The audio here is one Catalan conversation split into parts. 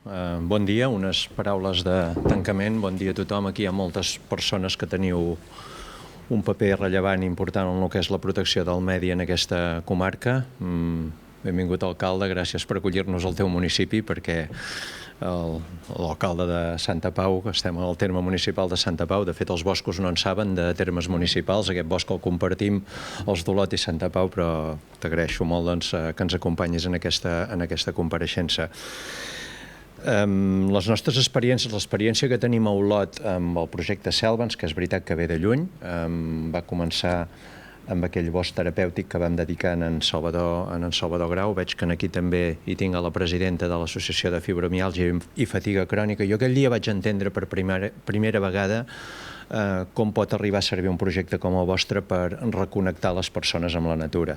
Bon dia, unes paraules de tancament. Bon dia a tothom. Aquí hi ha moltes persones que teniu un paper rellevant i important en el que és la protecció del medi en aquesta comarca. Benvingut, alcalde, gràcies per acollir-nos al teu municipi, perquè l'alcalde de Santa Pau, que estem al terme municipal de Santa Pau, de fet els boscos no en saben de termes municipals, aquest bosc el compartim els d'Olot i Santa Pau, però t'agraeixo molt que ens acompanyis en aquesta compareixença. Les nostres experiències, l'experiència que tenim a Olot amb el projecte Selvens, que és veritat que ve de lluny, va començar amb aquell bosc terapèutic que vam dedicar a en Salvador Grau. Veig que aquí també hi tinc a la presidenta de l'Associació de Fibromiàlgia i Fatiga Crònica. Jo aquell dia vaig entendre per primera vegada com pot arribar a servir un projecte com el vostre per reconnectar les persones amb la natura.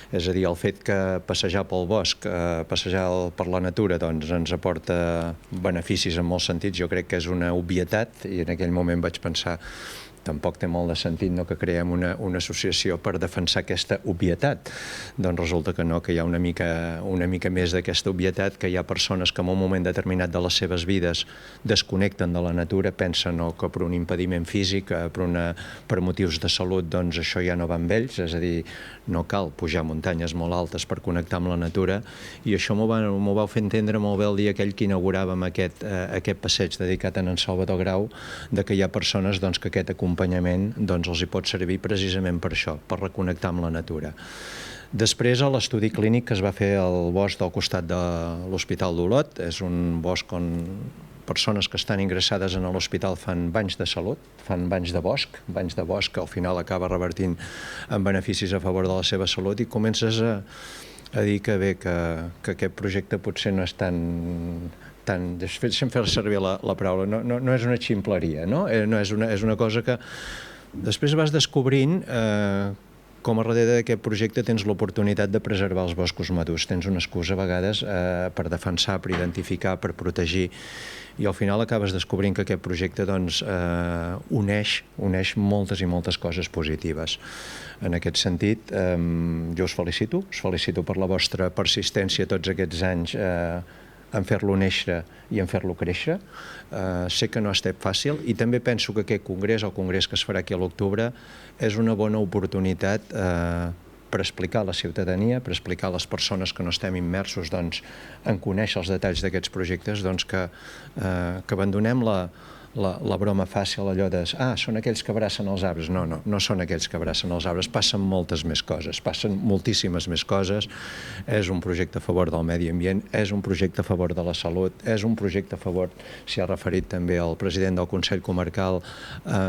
És a dir, el fet que passejar pel bosc, passejar per la natura, doncs ens aporta beneficis en molts sentits. Jo crec que és una obvietat i en aquell moment vaig pensar tampoc té molt de sentit que creem una associació per defensar aquesta obvietat. Doncs resulta que no, que hi ha una mica més d'aquesta obvietat, que hi ha persones que en un moment determinat de les seves vides desconnecten de la natura, pensen que per un impediment físic, per motius de salut, doncs això ja no va amb ells, és a dir, no cal pujar muntanyes molt altes per connectar amb la natura, i això m'ho vau fer entendre molt bé el dia aquell que inauguràvem aquest passeig dedicat a en Salvador Grau, que hi ha persones que aquest acompanyament els hi pot servir precisament per això, per reconnectar amb la natura. Després, l'estudi clínic que es va fer al bosc del costat de l'Hospital d'Olot, és un bosc on persones que estan ingressades en l'hospital fan banys de salut, fan banys de bosc que al final acaba revertint en beneficis a favor de la seva salut, i comences a dir que bé, que aquest projecte potser no és tan, deixa'm fer servir la paraula, no és una ximpleria, no? És una cosa que després vas descobrint com a darrere d'aquest projecte tens l'oportunitat de preservar els boscos madurs, tens una excusa a vegades per defensar, per identificar, per protegir, i al final acabes descobrint que aquest projecte uneix moltes i moltes coses positives. En aquest sentit, jo us felicito per la vostra persistència tots aquests anys en fer-lo néixer i en fer-lo créixer. Sé que no ha estat fàcil, i també penso que aquest congrés, el congrés que es farà aquí a l'octubre, és una bona oportunitat per explicar a la ciutadania, per explicar a les persones que no estem immersos en conèixer els detalls d'aquests projectes, que abandonem la broma fàcil, allò de són aquells que abracen els arbres. No són aquells que abracen els arbres, passen moltes més coses, passen moltíssimes més coses. És un projecte a favor del medi ambient, és un projecte a favor de la salut, és un projecte a favor, s'hi ha referit també el president del Consell Comarcal,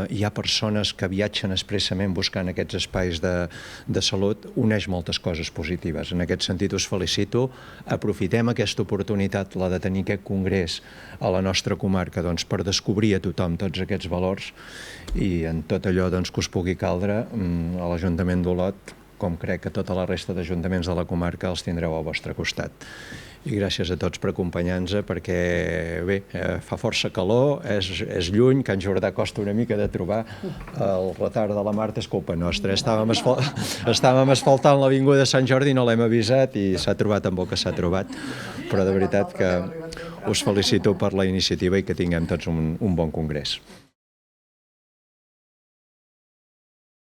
hi ha persones que viatgen expressament buscant aquests espais de salut, uneix moltes coses positives. En aquest sentit us felicito, aprofitem aquesta oportunitat, la de tenir aquest congrés a la nostra comarca, per descobrir a tothom tots aquests valors, i en tot allò que us pugui caldre, a l'Ajuntament d'Olot, com crec que tota la resta d'ajuntaments de la comarca, els tindreu al vostre costat. I gràcies a tots per acompanyar-nos, perquè bé, fa força calor, és lluny, Can Jordà costa una mica de trobar, el retard de la Marta és culpa nostra. Estàvem asfaltant l'avinguda de Sant Jordi, no l'hem avisat i s'ha trobat amb el que s'ha trobat, però de veritat que us felicito per la iniciativa i que tinguem tots un bon congrés.